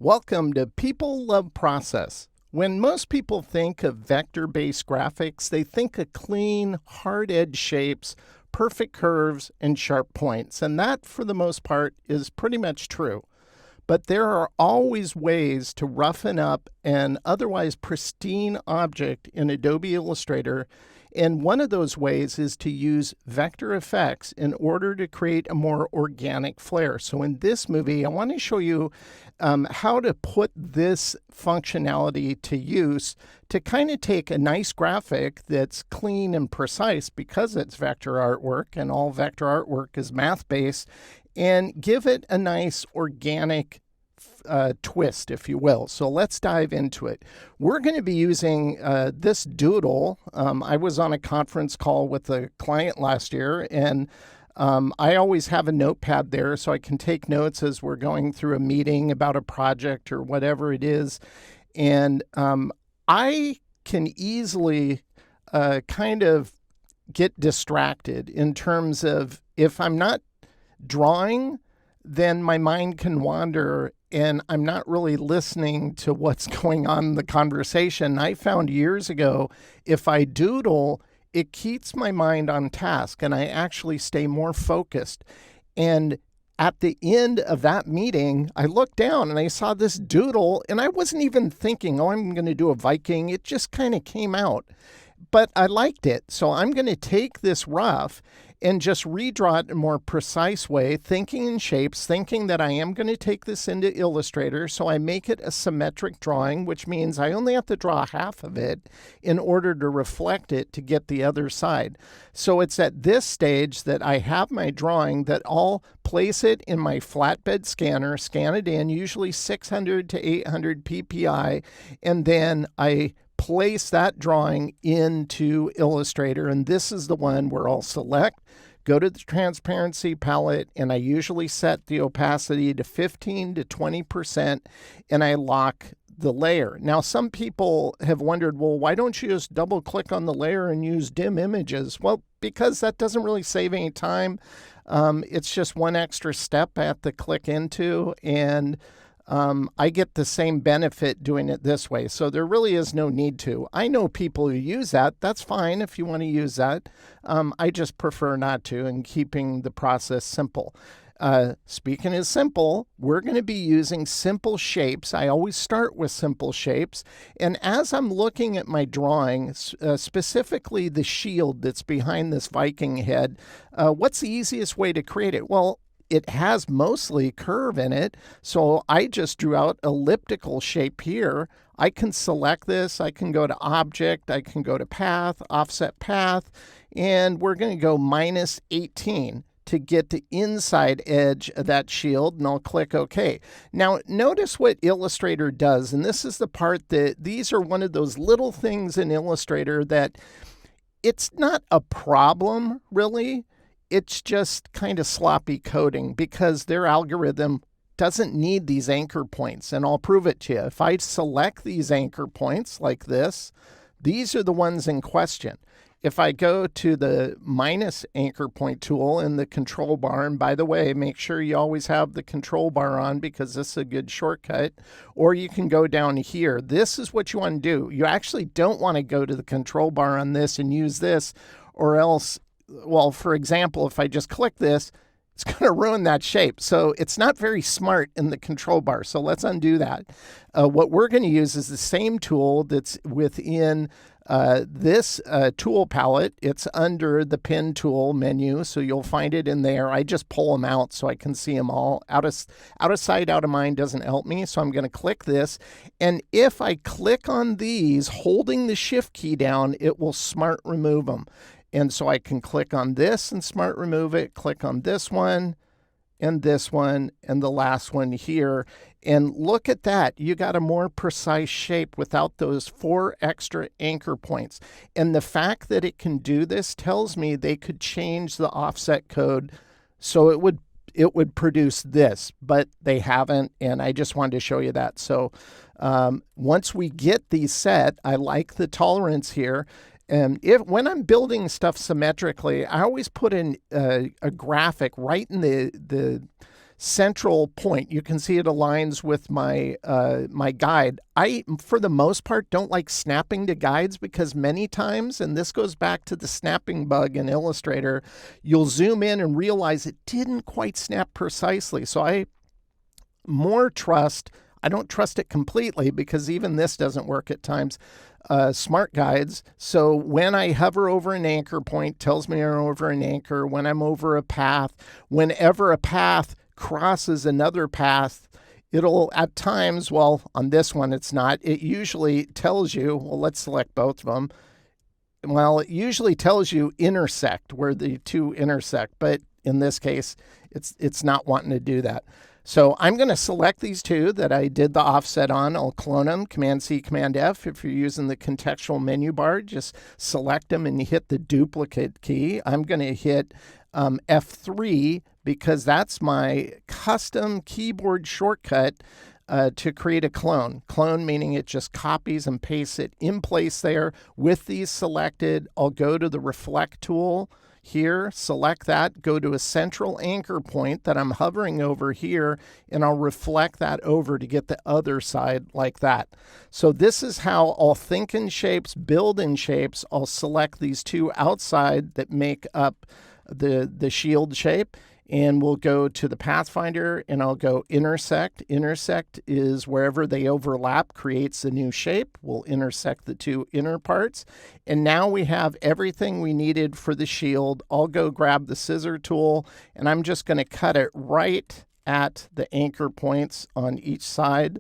Welcome to People Love Process. When most people think of vector-based graphics, they think of clean, hard-edged shapes, perfect curves, and sharp points. And that, for the most part, is pretty much true. But there are always ways to roughen up an otherwise pristine object in Adobe Illustrator, and one of those ways is to use vector effects in order to create a more organic flair. So in this movie, I want to show you how to put this functionality to use to kind of take a nice graphic that's clean and precise because it's vector artwork, and all vector artwork is math-based, and give it a nice organic twist, if you will. So let's dive into it. We're going to be using this doodle. I was on a conference call with a client last year, and I always have a notepad there so I can take notes as we're going through a meeting about a project or whatever it is. And I can easily kind of get distracted in terms of if I'm not drawing, then my mind can wander and I'm not really listening to what's going on in the conversation. I found years ago, if I doodle, it keeps my mind on task and I actually stay more focused. And at the end of that meeting, I looked down and I saw this doodle and I wasn't even thinking, oh, I'm going to do a Viking. It just kind of came out. But I liked it. So I'm going to take this rough and just redraw it in a more precise way, thinking in shapes, thinking that I am going to take this into Illustrator. So I make it a symmetric drawing, which means I only have to draw half of it in order to reflect it to get the other side. So it's at this stage that I have my drawing that I'll place it in my flatbed scanner, scan it in, usually 600 to 800 ppi, and then I place that drawing into Illustrator, and this is the one where I'll select, go to the transparency palette, and I usually set the opacity to 15 to 20%, and I lock the layer. Now, some people have wondered, well, why don't you just double click on the layer and use dim images? Well, because that doesn't really save any time. It's just one extra step I have to click into, and I get the same benefit doing it this way. So there really is no need to. I know people who use that. That's fine if you want to use that. I just prefer not to, and keeping the process simple. Speaking of simple, we're going to be using simple shapes. I always start with simple shapes. And as I'm looking at my drawing, specifically the shield that's behind this Viking head, what's the easiest way to create it? Well, it has mostly curve in it, so I just drew out elliptical shape here. I can select this, I can go to Object, I can go to Path, Offset Path, and we're going to go -18 to get the inside edge of that shield, and I'll click OK. Now, notice what Illustrator does, and this is the part that these are one of those little things in Illustrator that it's not a problem, really. It's just kind of sloppy coding because their algorithm doesn't need these anchor points. And I'll prove it to you. If I select these anchor points like this, these are the ones in question. If I go to the minus anchor point tool in the control bar, and by the way, make sure you always have the control bar on because this is a good shortcut, or you can go down here. This is what you want to do. You actually don't want to go to the control bar on this and use this, or else, well, for example, if I just click this, it's going to ruin that shape. So it's not very smart in the control bar. So let's undo that. What we're going to use is the same tool that's within this tool palette. It's under the pen tool menu, so you'll find it in there. I just pull them out so I can see them all. Out of sight, out of mind doesn't help me, so I'm going to click this. And if I click on these, holding the Shift key down, it will smart remove them. And so I can click on this and smart remove it, click on this one, and the last one here. And look at that. You got a more precise shape without those 4 extra anchor points. And the fact that it can do this tells me they could change the offset code so it would produce this, but they haven't, and I just wanted to show you that. So once we get these set, I like the tolerance here. And when I'm building stuff symmetrically, I always put in a graphic right in the central point. You can see it aligns with my my guide. I, for the most part, don't like snapping to guides because many times, and this goes back to the snapping bug in Illustrator, you'll zoom in and realize it didn't quite snap precisely. So I don't trust it completely because even this doesn't work at times. Smart guides. So when I hover over an anchor point, tells me I'm over an anchor. When I'm over a path, whenever a path crosses another path, it'll at times, well, on this one it's not, it usually tells you, well, let's select both of them. Well, it usually tells you intersect, where the two intersect, but in this case, it's not wanting to do that. So I'm going to select these two that I did the offset on. I'll clone them, Command-C, Command-F. If you're using the contextual menu bar, just select them and you hit the duplicate key. I'm going to hit F3 because that's my custom keyboard shortcut to create a clone. Clone meaning it just copies and pastes it in place there. With these selected, I'll go to the Reflect tool here, select that, go to a central anchor point that I'm hovering over here, and I'll reflect that over to get the other side like that. So this is how I'll think in shapes, build in shapes. I'll select these two outside that make up the shield shape, and we'll go to the Pathfinder and I'll go intersect. Intersect is wherever they overlap creates a new shape. We'll intersect the two inner parts. And now we have everything we needed for the shield. I'll go grab the scissor tool and I'm just going to cut it right at the anchor points on each side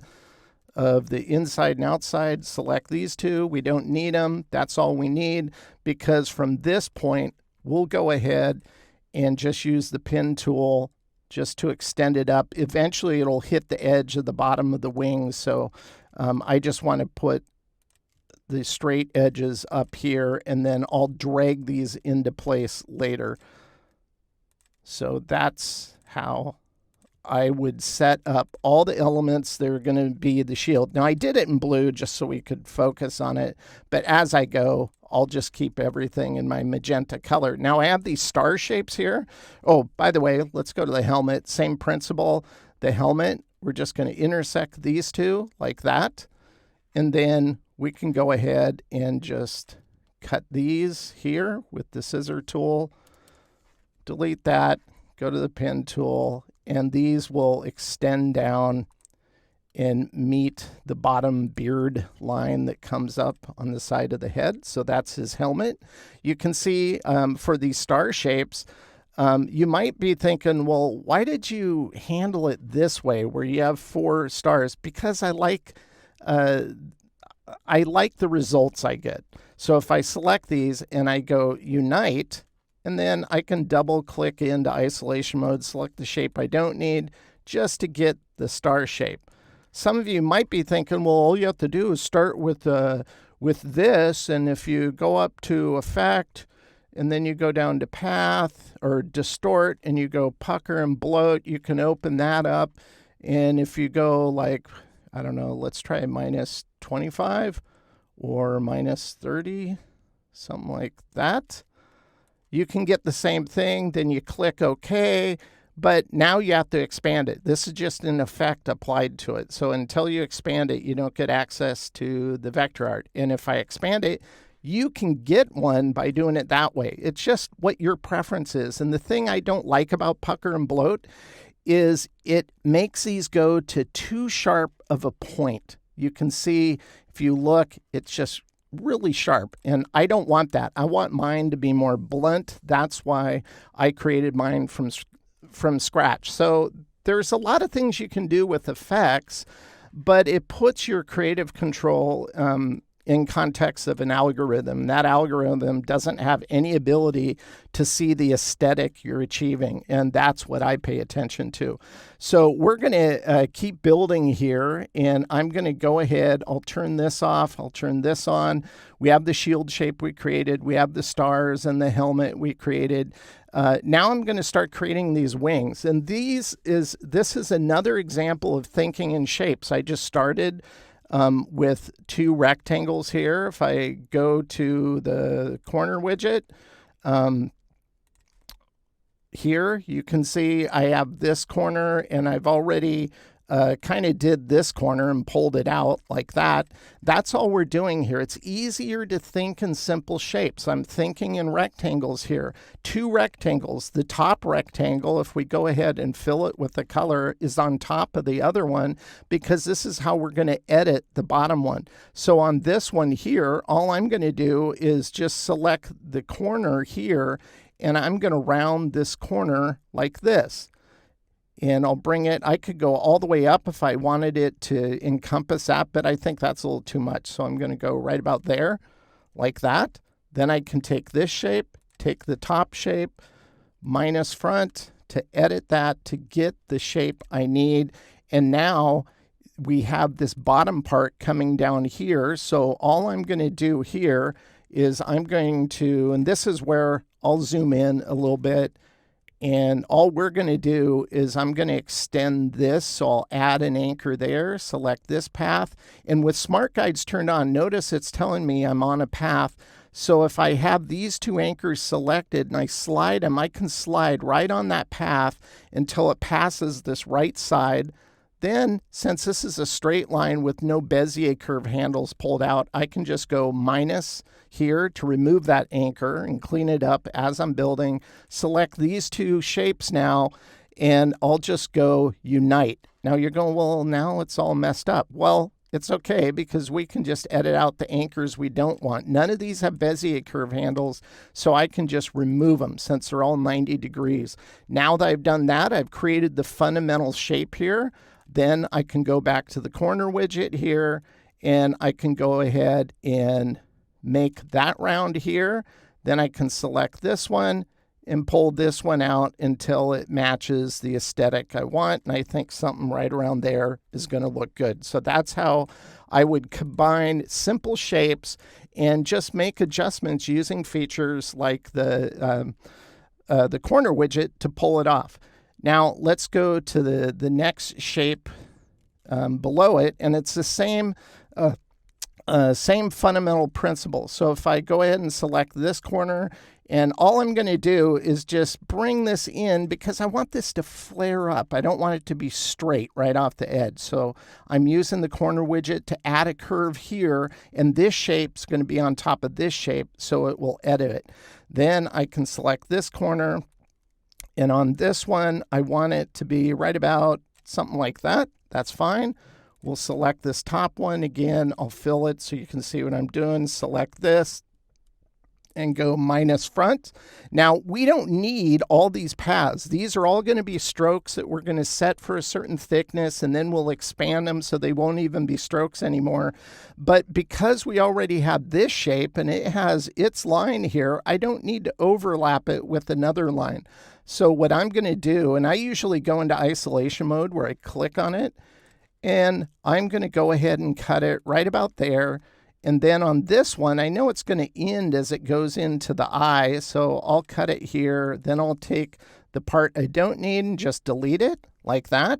of the inside and outside. Select these two. We don't need them. That's all we need, because from this point, we'll go ahead and just use the pin tool just to extend it up. Eventually, it'll hit the edge of the bottom of the wings. So I just want to put the straight edges up here, and then I'll drag these into place later. So that's how I would set up all the elements that are going to be the shield. Now, I did it in blue just so we could focus on it, but as I go, I'll just keep everything in my magenta color. Now I have these star shapes here. Oh, by the way, let's go to the helmet. Same principle. The helmet, we're just going to intersect these two like that. And then we can go ahead and just cut these here with the scissor tool. Delete that, go to the pen tool, and these will extend down and meet the bottom beard line that comes up on the side of the head. So that's his helmet. You can see for these star shapes, you might be thinking, well, why did you handle it this way where you have 4 stars? Because I like the results I get. So if I select these and I go Unite, and then I can double click into isolation mode, select the shape I don't need just to get the star shape. Some of you might be thinking, well, all you have to do is start with this, and if you go up to Effect, and then you go down to Path or Distort, and you go Pucker and Bloat, you can open that up. And if you go like, I don't know, let's try minus 25 or minus 30, something like that. You can get the same thing. Then you click OK. But now you have to expand it. This is just an effect applied to it. So until you expand it, you don't get access to the vector art. And if I expand it, you can get one by doing it that way. It's just what your preference is. And the thing I don't like about Pucker and Bloat is it makes these go to too sharp of a point. You can see, if you look, it's just really sharp, and I don't want that. I want mine to be more blunt. That's why I created mine from scratch. So there's a lot of things you can do with effects, but it puts your creative control in context of an algorithm. That algorithm doesn't have any ability to see the aesthetic you're achieving, and that's what I pay attention to. So we're going to keep building here, and I'm going to go ahead. I'll turn this off. I'll turn this on. We have the shield shape we created. We have the stars and the helmet we created. Now I'm going to start creating these wings, and this is another example of thinking in shapes. I just started with 2 rectangles here. If I go to the corner widget, here, you can see I have this corner, and I've already kind of did this corner and pulled it out like that. That's all we're doing here. It's easier to think in simple shapes. I'm thinking in rectangles here. 2 rectangles. The top rectangle, if we go ahead and fill it with the color, is on top of the other one because this is how we're going to edit the bottom one. So on this one here, all I'm going to do is just select the corner here, and I'm going to round this corner like this. And I'll bring it, I could go all the way up if I wanted it to encompass that, but I think that's a little too much. So I'm going to go right about there, like that. Then I can take this shape, take the top shape, minus front to edit that to get the shape I need. And now we have this bottom part coming down here. So all I'm going to do here is I'm going to, and this is where I'll zoom in a little bit. And all we're going to do is I'm going to extend this. So I'll add an anchor there, select this path. And with Smart Guides turned on, notice it's telling me I'm on a path. So if I have these 2 anchors selected and I slide them, I can slide right on that path until it passes this right side. Then, since this is a straight line with no Bezier curve handles pulled out, I can just go minus here to remove that anchor and clean it up as I'm building. Select these 2 shapes now, and I'll just go unite. Now you're going, well, now it's all messed up. Well, it's okay because we can just edit out the anchors we don't want. None of these have Bezier curve handles, so I can just remove them since they're all 90 degrees. Now that I've done that, I've created the fundamental shape here. Then I can go back to the corner widget here, and I can go ahead and make that round here. Then I can select this one and pull this one out until it matches the aesthetic I want. And I think something right around there is going to look good. So that's how I would combine simple shapes and just make adjustments using features like the corner widget to pull it off. Now let's go to the next shape below it, and it's the same fundamental principle. So if I go ahead and select this corner, and all I'm going to do is just bring this in because I want this to flare up. I don't want it to be straight right off the edge. So I'm using the corner widget to add a curve here, and this shape's going to be on top of this shape, so it will edit it. Then I can select this corner. And on this one, I want it to be right about something like that. That's fine. We'll select this top one. Again, I'll fill it so you can see what I'm doing. Select this and go minus front. Now, we don't need all these paths. These are all going to be strokes that we're going to set for a certain thickness, and then we'll expand them so they won't even be strokes anymore. But because we already have this shape and it has its line here, I don't need to overlap it with another line. So what I'm going to do, and I usually go into isolation mode where I click on it, and I'm going to go ahead and cut it right about there. And then on this one, I know it's going to end as it goes into the eye, so I'll cut it here. Then I'll take the part I don't need and just delete it like that.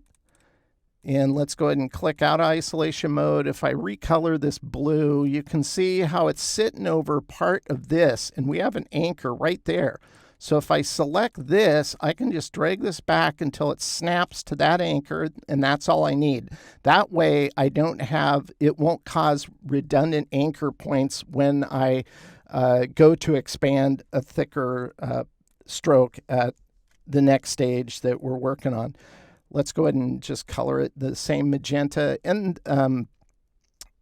And let's go ahead and click out of isolation mode. If I recolor this blue, you can see how it's sitting over part of this, and we have an anchor right there. So if I select this, I can just drag this back until it snaps to that anchor, and that's all I need. That way, I don't have, it won't cause redundant anchor points when I go to expand a thicker stroke at the next stage that we're working on. Let's go ahead and just color it the same magenta. And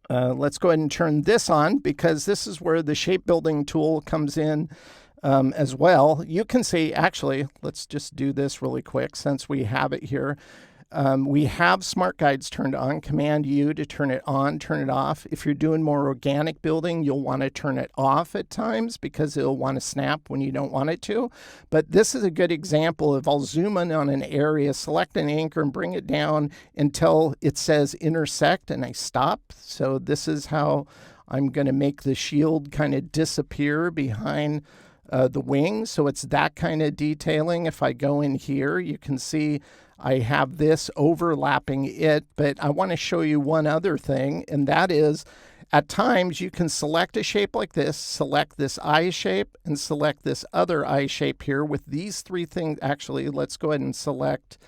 let's go ahead and turn this on because this is where the shape building tool comes in. As well. You can see, actually, let's just do this really quick since we have it here. We have Smart Guides turned on. Command U to turn it on, turn it off. If you're doing more organic building, you'll want to turn it off at times because it'll want to snap when you don't want it to. But this is a good example of I'll zoom in on an area, select an anchor, and bring it down until it says intersect, and I stop. So this is how I'm going to make the shield kind of disappear behind the wings. So it's that kind of detailing. If I go in here, you can see I have this overlapping it, but I want to show you one other thing, and that is At times, you can select a shape like this, select this eye shape, and select this other eye shape here with these three things. Actually, let's go ahead and select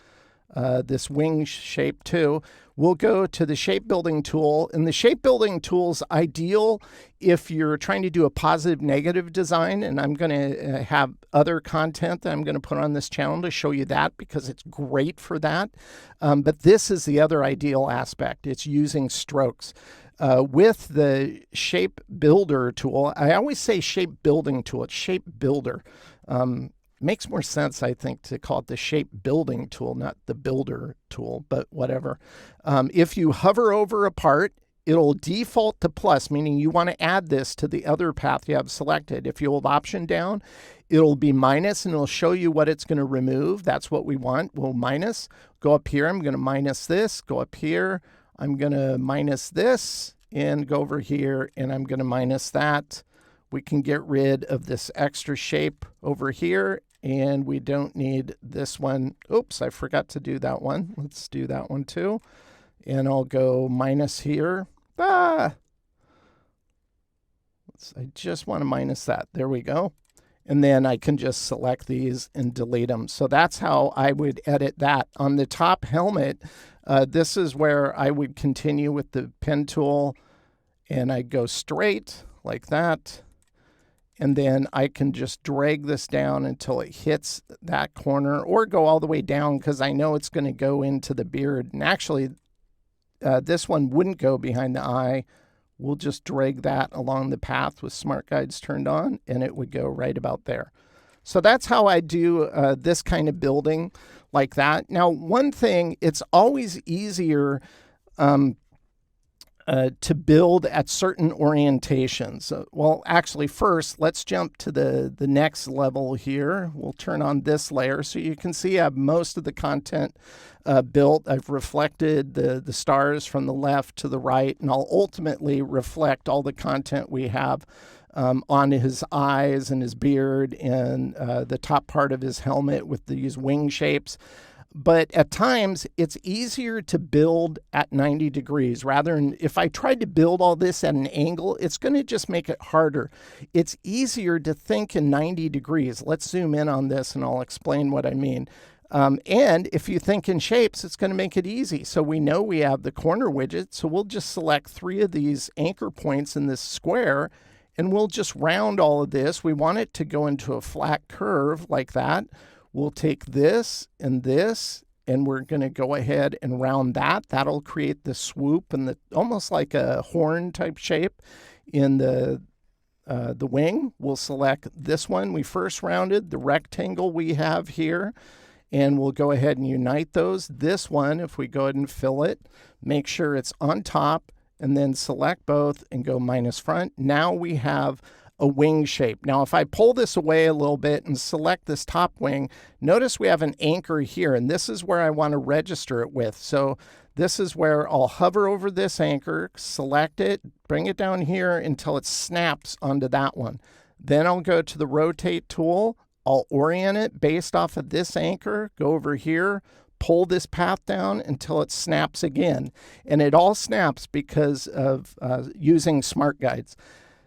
this wing shape too. We'll go to the shape building tool, and the shape building tool is ideal if you're trying to do a positive negative design, and I'm going to have other content that I'm going to put on this channel to show you that because it's great for that. But this is the other ideal aspect. It's using strokes. With the shape builder tool, I always say shape building tool, it's shape builder. Makes more sense, I think, to call it the shape building tool, not the builder tool, but whatever. If you hover over a part, it'll default to plus, meaning you want to add this to the other path you have selected. If you hold Option down, it'll be minus, and it'll show you what it's going to remove. That's what we want. We'll minus. Go up here. I'm going to minus this. Go up here. I'm going to minus this, and go over here, and I'm going to minus that. We can get rid of this extra shape over here, and we don't need this one. Oops, I forgot to do that one. Let's do that one too. And I'll go minus here. I just want to minus that. There we go. And then I can just select these and delete them. So that's how I would edit that. On the top helmet, this is where I would continue with the pen tool, and I go straight like that. And then I can just drag this down until it hits that corner, or go all the way down because I know it's going to go into the beard. And actually, this one wouldn't go behind the eye. We'll just drag that along the path with Smart Guides turned on, and it would go right about there. So that's how I do this kind of building like that. Now, one thing, it's always easier to build at certain orientations. Well, actually, first, let's jump to the next level here. We'll turn on this layer so you can see I have most of the content built. I've reflected the stars from the left to the right, and I'll ultimately reflect all the content we have on his eyes and his beard and the top part of his helmet with these wing shapes. But at times, it's easier to build at 90 degrees rather than if I tried to build all this at an angle, it's going to just make it harder. It's easier to think in 90 degrees. Let's zoom in on this and I'll explain what I mean. And if you think in shapes, it's going to make it easy. So we know we have the corner widget, so we'll just select 3 of these anchor points in this square, and we'll just round all of this. We want it to go into a flat curve like that. We'll take this, and we're going to go ahead and round that. That'll create the swoop and the almost like a horn type shape in the wing. We'll select this one we first rounded, the rectangle we have here, and we'll go ahead and unite those. This one, if we go ahead and fill it, make sure it's on top, and then select both and go minus front. Now we have a wing shape. Now, if I pull this away a little bit and select this top wing, notice we have an anchor here, and this is where I want to register it with. So this is where I'll hover over this anchor, select it, bring it down here until it snaps onto that one. Then I'll go to the rotate tool. I'll orient it based off of this anchor, go over here, pull this path down until it snaps again. And it all snaps because of using Smart Guides.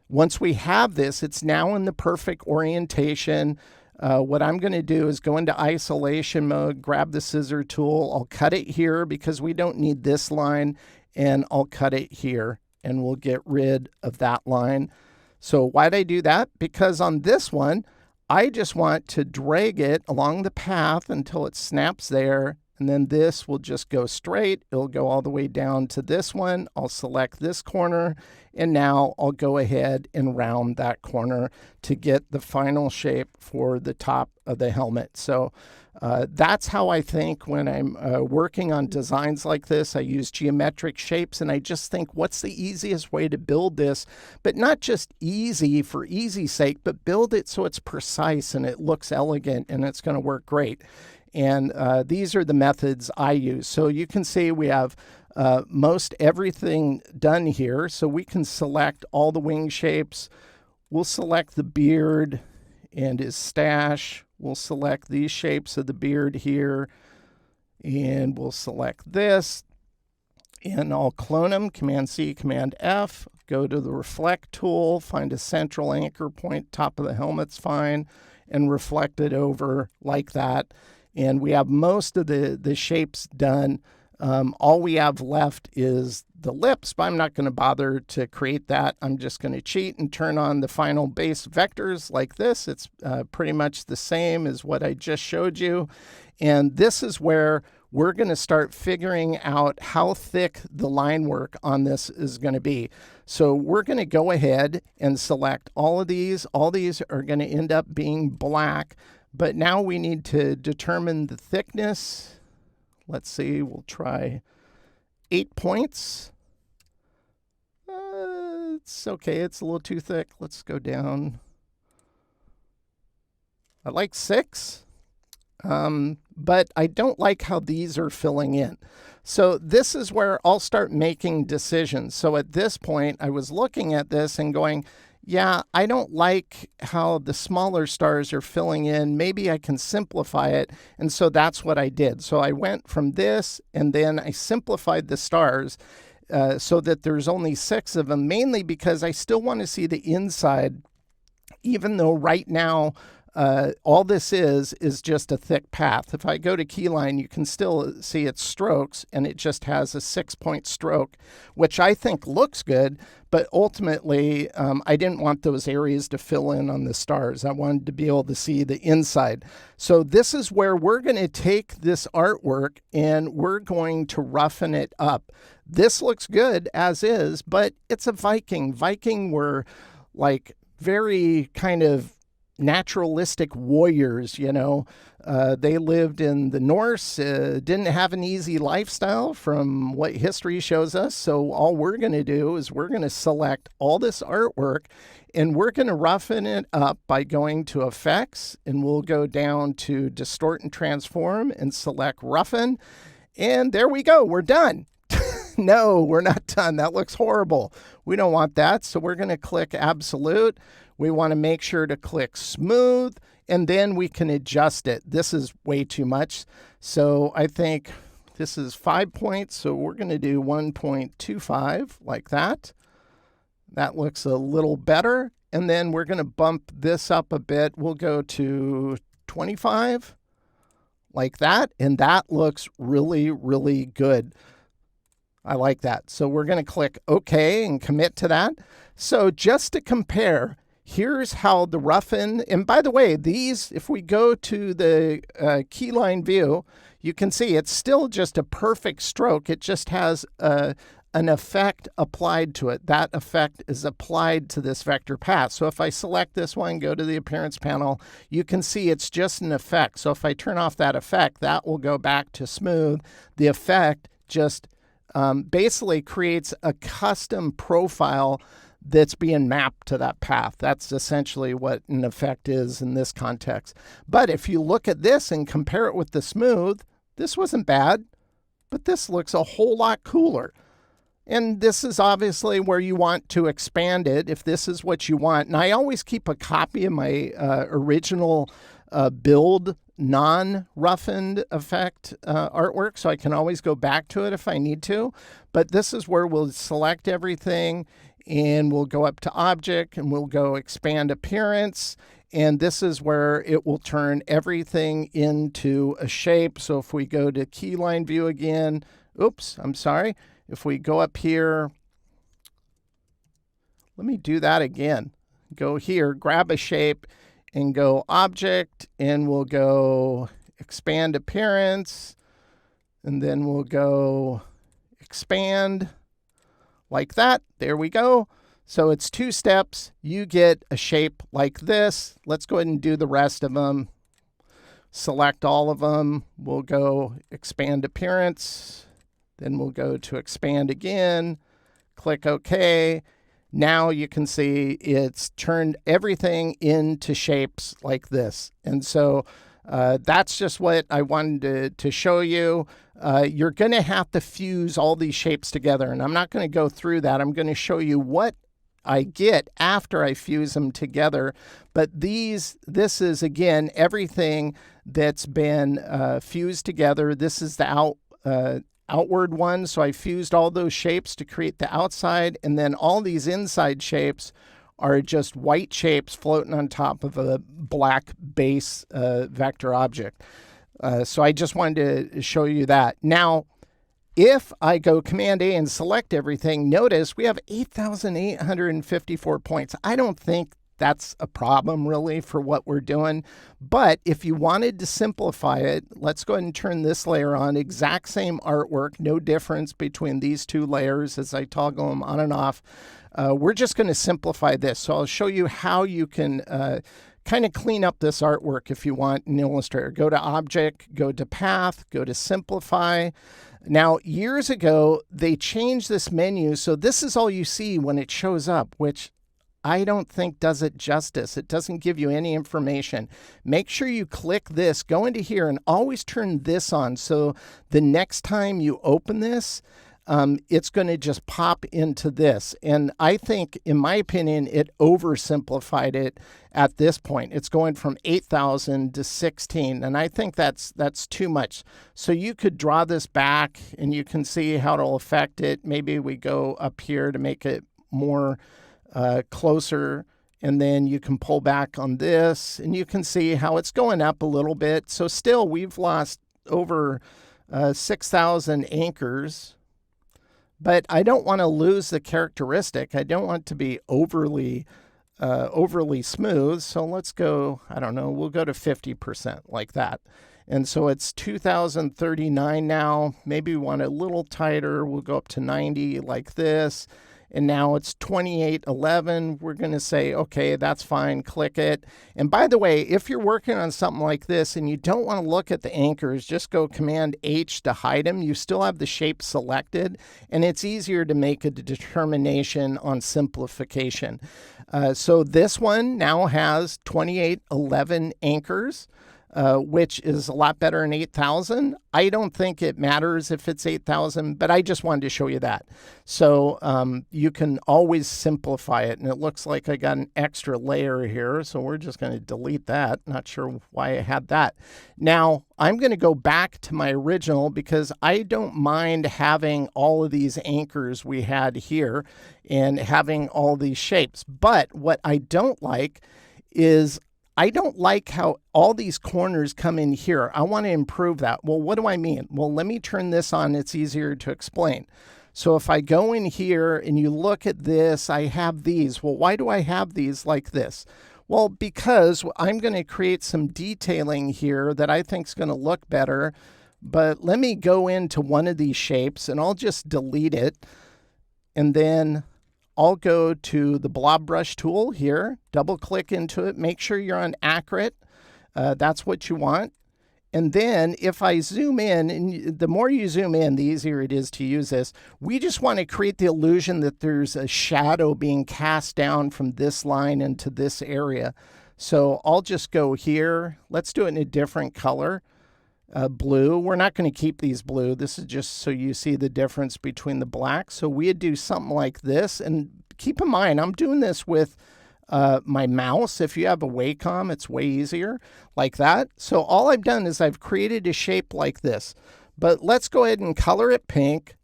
Once we have this, it's now in the perfect orientation. What I'm going to do is go into isolation mode, grab the scissor tool. I'll cut it here because we don't need this line, and I'll cut it here, and we'll get rid of that line. So why'd I do that? Because on this one, I just want to drag it along the path until it snaps there, and then this will just go straight. It'll go all the way down to this one. I'll select this corner, and now I'll go ahead and round that corner to get the final shape for the top of the helmet. So that's how I think when I'm working on designs like this. I use geometric shapes, and I just think, what's the easiest way to build this? But not just easy for easy's sake, but build it so it's precise and it looks elegant and it's going to work great. And these are the methods I use. So you can see we have most everything done here. So we can select all the wing shapes. We'll select the beard and his stash. We'll select these shapes of the beard here. And we'll select this. And I'll clone them, Command-C, Command-F, go to the Reflect tool, find a central anchor point, top of the helmet's fine, and reflect it over like that. And we have most of the shapes done. All we have left is the lips, but I'm not going to bother to create that. I'm just going to cheat and turn on the final base vectors like this. It's pretty much the same as what I just showed you. And this is where we're going to start figuring out how thick the line work on this is going to be. So we're going to go ahead and select all of these. All these are going to end up being black, but now we need to determine the thickness. Let's see, we'll try 8 points. It's okay, it's a little too thick. Let's go down. I like 6. But I don't like how these are filling in. So this is where I'll start making decisions. So at this point, I was looking at this and going, yeah, I don't like how the smaller stars are filling in. Maybe I can simplify it. And so that's what I did. So I went from this, and then I simplified the stars so that there's only 6 of them, mainly because I still want to see the inside, even though right now, all this is just a thick path. If I go to keyline, you can still see its strokes, and it just has a 6-point stroke, which I think looks good, but ultimately I didn't want those areas to fill in on the stars. I wanted to be able to see the inside. So this is where we're going to take this artwork and we're going to roughen it up. This looks good as is, but it's a Viking. Viking were like very kind of naturalistic warriors, you know. They lived in the Norse, didn't have an easy lifestyle from what history shows us. So all we're going to do is we're going to select all this artwork and we're going to roughen it up by going to Effects, and we'll go down to Distort and Transform and select Roughen. And there we go. We're done. No, we're not done. That looks horrible. We don't want that. So we're going to click Absolute. We want to make sure to click Smooth, and then we can adjust it. This is way too much. So I think this is 5 points. So we're going to do 1.25 like that. That looks a little better. And then we're going to bump this up a bit. We'll go to 25 like that. And that looks really, really good. I like that. So we're going to click OK and commit to that. So just to compare, here's how the Roughen, and by the way, these, if we go to the keyline view, you can see it's still just a perfect stroke. It just has an effect applied to it. That effect is applied to this vector path. So if I select this one, go to the Appearance panel, you can see it's just an effect. So if I turn off that effect, that will go back to smooth. The effect just basically creates a custom profile that's being mapped to that path. That's essentially what an effect is in this context. But if you look at this and compare it with the smooth, this wasn't bad, but this looks a whole lot cooler. And this is obviously where you want to expand it if this is what you want. And I always keep a copy of my original build non-roughened effect artwork, so I can always go back to it if I need to. But this is where we'll select everything, and we'll go up to Object, and we'll go Expand Appearance, and this is where it will turn everything into a shape. So if we go to Keyline View again, oops, I'm sorry. If we go up here, let me do that again. Go here, grab a shape, and go Object, and we'll go Expand Appearance, and then we'll go Expand like that. There we go. So it's 2 steps. You get a shape like this. Let's go ahead and do the rest of them. Select all of them. We'll go Expand Appearance. Then we'll go to Expand again. Click OK. Now you can see it's turned everything into shapes like this. And so that's just what I wanted to show you. You're going to have to fuse all these shapes together. And I'm not going to go through that. I'm going to show you what I get after I fuse them together. But this is, again, everything that's been fused together. This is the outward one. So I fused all those shapes to create the outside, and then all these inside shapes are just white shapes floating on top of a black base vector object. So I just wanted to show you that. Now, if I go Command A and select everything, notice we have 8,854 points. I don't think that's a problem really for what we're doing. But if you wanted to simplify it, let's go ahead and turn this layer on. Exact same artwork, no difference between these two layers as I toggle them on and off. We're just going to simplify this. So I'll show you how you can kind of clean up this artwork if you want in Illustrator. Go to Object, go to Path, go to Simplify. Now, years ago, they changed this menu, so this is all you see when it shows up, which I don't think does it justice. It doesn't give you any information. Make sure you click this, go into here, and always turn this on. So the next time you open this, it's going to just pop into this. And I think, in my opinion, it oversimplified it at this point. It's going from 8,000 to 16, and I think that's too much. So you could draw this back, and you can see how it'll affect it. Maybe we go up here to make it more closer, and then you can pull back on this, and you can see how it's going up a little bit. So still, we've lost over 6,000 anchors. But I don't want to lose the characteristic. I don't want to be overly smooth. So let's go, I don't know, we'll go to 50% like that. And so it's 2,039 now. Maybe we want it a little tighter. We'll go up to 90 like this. And now it's 2811. We're going to say, okay, that's fine. Click it. And by the way, if you're working on something like this and you don't want to look at the anchors, just go Command H to hide them. You still have the shape selected, and it's easier to make a determination on simplification. So this one now has 2811 anchors. Which is a lot better than 8,000. I don't think it matters if it's 8,000, but I just wanted to show you that. So you can always simplify it, and it looks like I got an extra layer here, so we're just going to delete that. Not sure why I had that. Now, I'm going to go back to my original because I don't mind having all of these anchors we had here and having all these shapes. But what I don't like is I don't like how all these corners come in here. I want to improve that. Well, what do I mean? Well, let me turn this on. It's easier to explain. So if I go in here and you look at this, I have these. Well, why do I have these like this? Well, because I'm going to create some detailing here that I think is going to look better. But let me go into one of these shapes, and I'll just delete it. And then I'll go to the Blob brush tool here, double click into it, make sure you're on accurate. That's what you want. And then if I zoom in, and the more you zoom in, the easier it is to use this. We just want to create the illusion that there's a shadow being cast down from this line into this area. So I'll just go here. Let's do it in a different color. Blue. We're not going to keep these blue. This is just so you see the difference between the black. So we'd do something like this. And keep in mind, I'm doing this with my mouse. If you have a Wacom, it's way easier like that. So all I've done is I've created a shape like this. But let's go ahead and color it pink.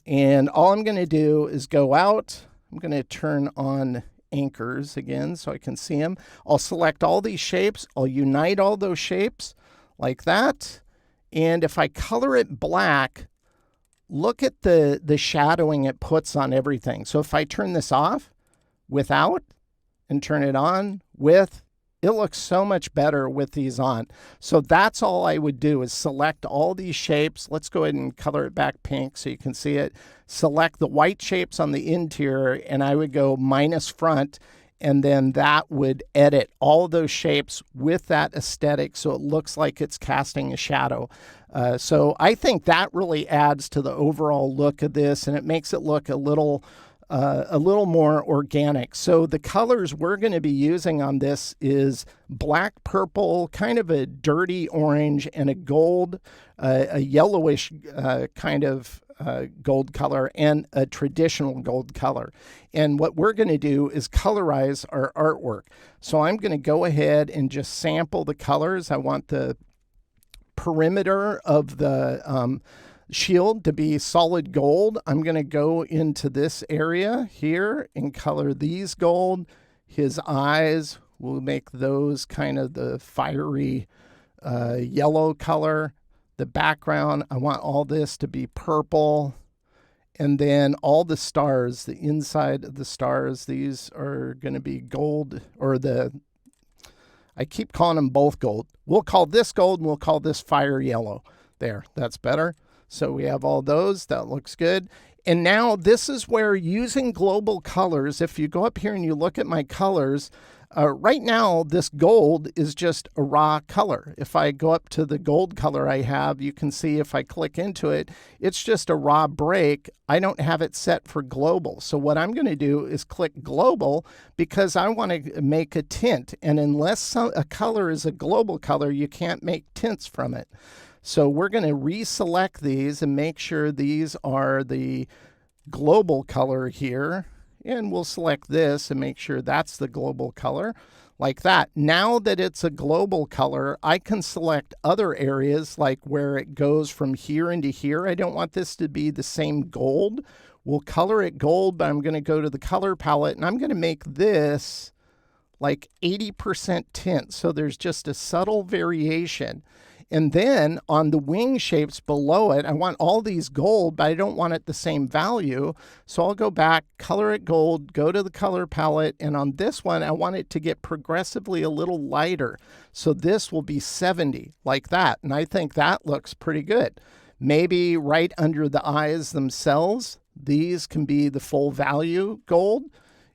And all I'm going to do is go out. I'm going to turn on anchors again so I can see them. I'll select all these shapes. I'll unite all those shapes like that. And if I color it black, look at the shadowing it puts on everything. So if I turn this off, without, and turn it on, with, it looks so much better with these on. So that's all I would do is select all these shapes. Let's go ahead and color it back pink so you can see it. Select the white shapes on the interior, and I would go minus front, and then that would edit all those shapes with that aesthetic so it looks like it's casting a shadow. So I think that really adds to the overall look of this, and it makes it look a little more organic. So the colors we're going to be using on this is black, purple, kind of a dirty orange, and a gold, a yellowish kind of gold color, and a traditional gold color. And what we're going to do is colorize our artwork. So I'm going to go ahead and just sample the colors. I want the perimeter of the shield to be solid gold. I'm going to go into this area here and color these gold. His eyes, we'll make those kind of the fiery yellow color. The background, I want all this to be purple. And then all the stars, the inside of the stars, these are going to be gold, or I keep calling them both gold. We'll call this gold and we'll call this fire yellow. There, that's better. So we have all those. That looks good. And now this is where using global colors, if you go up here and you look at my colors, right now this gold is just a raw color. If I go up to the gold color I have, you can see if I click into it, it's just a raw break. I don't have it set for global. So what I'm going to do is click global because I want to make a tint. And unless a color is a global color, you can't make tints from it. So we're going to reselect these and make sure these are the global color here. And we'll select this and make sure that's the global color, like that. Now that it's a global color, I can select other areas like where it goes from here into here. I don't want this to be the same gold. We'll color it gold, but I'm going to go to the color palette and I'm going to make this like 80% tint. So there's just a subtle variation. And then on the wing shapes below it, I want all these gold, but I don't want it the same value. So I'll go back, color it gold, go to the color palette. And on this one, I want it to get progressively a little lighter. So this will be 70, like that. And I think that looks pretty good. Maybe right under the eyes themselves, these can be the full value gold.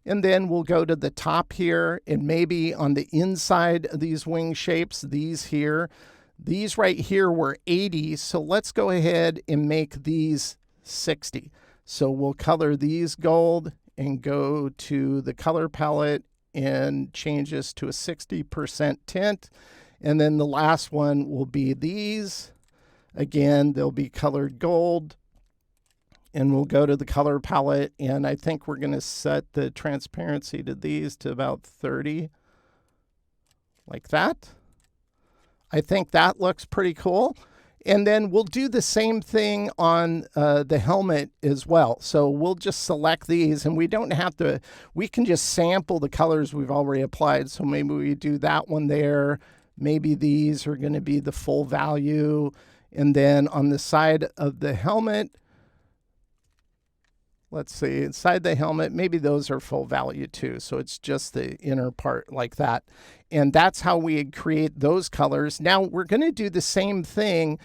And then we'll go to the top here, and maybe on the inside of these wing shapes, these here, these right here were 80, so let's go ahead and make these 60. So we'll color these gold and go to the color palette and change this to a 60% tint. And then the last one will be these. Again, they'll be colored gold. And we'll go to the color palette, and I think we're going to set the transparency to these to about 30, like that. I think that looks pretty cool. And then we'll do the same thing on the helmet as well. So we'll just select these, and we don't have to, we can just sample the colors we've already applied. So maybe we do that one there. Maybe these are going to be the full value. And then on the side of the helmet, let's see, inside the helmet, maybe those are full value too. So it's just the inner part like that. And that's how we create those colors. Now we're going to do the same thing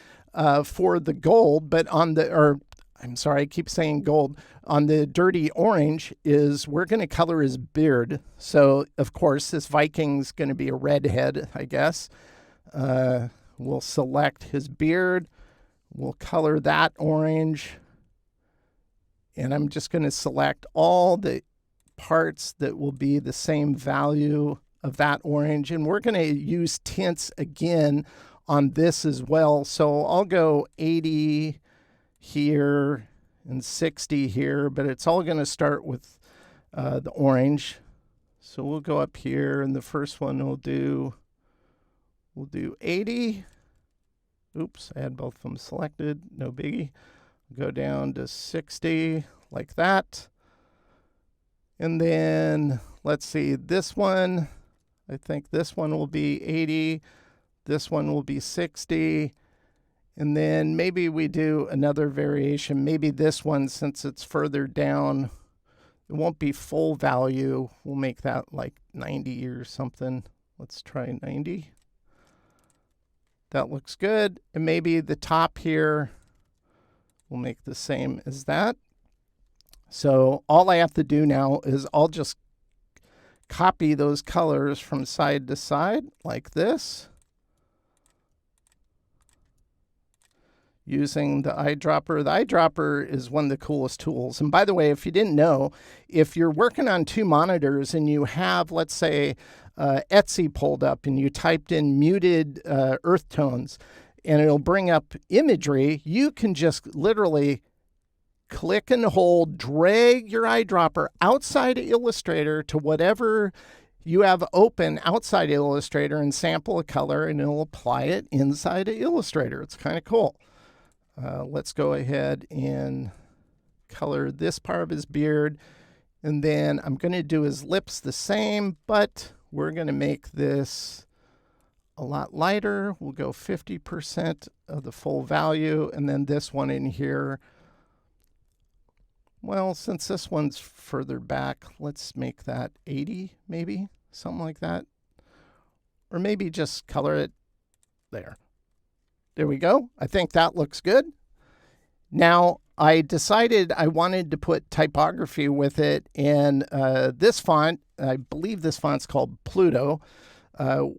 for the gold, but on the, or I'm sorry, I keep saying gold. On the dirty orange is we're going to color his beard. So of course this Viking's going to be a redhead, I guess. We'll select his beard. We'll color that orange. And I'm just going to select all the parts that will be the same value of that orange. And we're going to use tints again on this as well. So I'll go 80 here and 60 here, but it's all going to start with the orange. So we'll go up here, and the first one we'll do 80. Oops, I had both of them selected, no biggie. Go down to 60, like that. And then, let's see, this one, I think this one will be 80. This one will be 60. And then maybe we do another variation. Maybe this one, since it's further down, it won't be full value. We'll make that like 90 or something. Let's try 90. That looks good. And maybe the top here, we'll make the same as that. So all I have to do now is I'll just copy those colors from side to side like this, using the eyedropper. The eyedropper is one of the coolest tools. And by the way, if you didn't know, if you're working on two monitors and you have, let's say, Etsy pulled up and you typed in muted earth tones, and it'll bring up imagery, you can just literally click and hold, drag your eyedropper outside of Illustrator to whatever you have open outside Illustrator and sample a color, and it'll apply it inside of Illustrator. It's kind of cool. Let's go ahead and color this part of his beard. And then I'm going to do his lips the same, but we're going to make this a lot lighter. We'll go 50% of the full value. And then this one in here, well, since this one's further back, let's make that 80 maybe, something like that. Or maybe just color it there. There we go. I think that looks good. Now, I decided I wanted to put typography with it, and this font, I believe this font's called Pluto,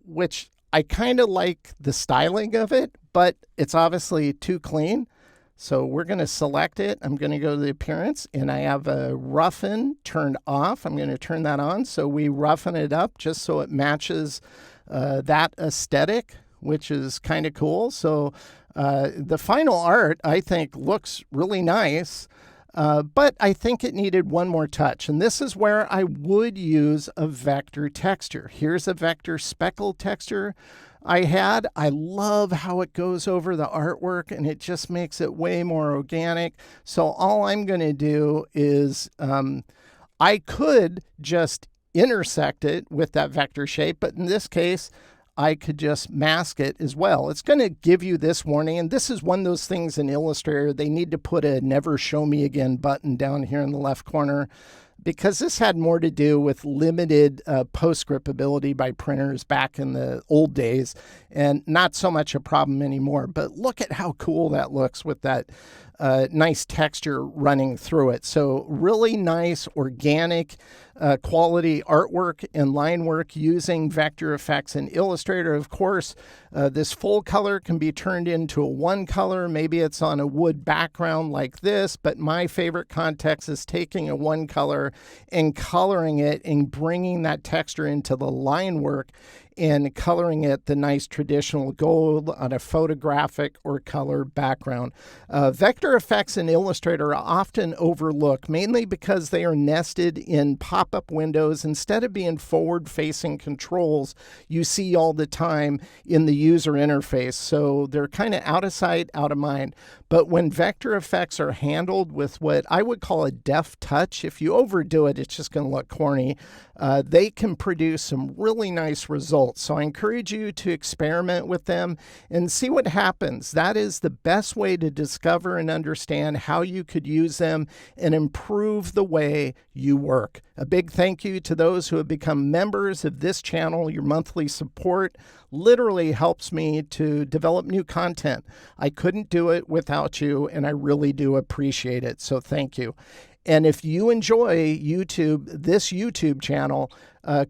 which I kind of like the styling of it, but it's obviously too clean. So we're going to select it. I'm going to go to the appearance, and I have a roughen turned off. I'm going to turn that on. So we roughen it up just so it matches that aesthetic, which is kind of cool. So the final art, I think, looks really nice, but I think it needed one more touch. And this is where I would use a vector texture. Here's a vector speckle texture I had. I love how it goes over the artwork, and it just makes it way more organic. So all I'm going to do is I could just intersect it with that vector shape, but in this case, I could just mask it as well. It's going to give you this warning, and this is one of those things in Illustrator. They need to put a never show me again button down here in the left corner, because this had more to do with limited PostScript ability by printers back in the old days, and not so much a problem anymore. But look at how cool that looks with that nice texture running through it. So really nice organic quality artwork and line work using vector effects in Illustrator. Of course, this full color can be turned into a one color. Maybe it's on a wood background like this, but my favorite context is taking a one color and coloring it and bringing that texture into the line work and coloring it the nice traditional gold on a photographic or color background. Vector effects in Illustrator are often overlooked, mainly because they are nested in pop-up windows instead of being forward-facing controls you see all the time in the user interface. So they're kind of out of sight, out of mind. But when vector effects are handled with what I would call a deft touch, if you overdo it, it's just going to look corny. They can produce some really nice results. So I encourage you to experiment with them and see what happens. That is the best way to discover and understand how you could use them and improve the way you work. A big thank you to those who have become members of this channel. Your monthly support literally helps me to develop new content. I couldn't do it without you, and I really do appreciate it. So thank you. And if you enjoy this YouTube channel,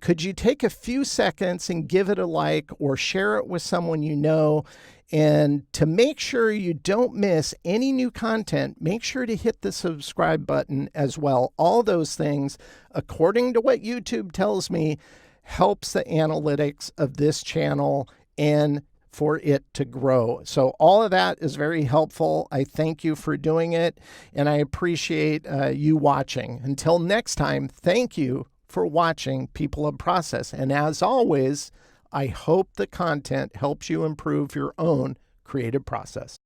could you take a few seconds and give it a like or share it with someone you know? And to make sure you don't miss any new content, make sure to hit the subscribe button as well. All those things, according to what YouTube tells me, helps the analytics of this channel and for it to grow. So all of that is very helpful. I thank you for doing it, and I appreciate you watching. Until next time, thank you for watching People of Process. And as always, I hope the content helps you improve your own creative process.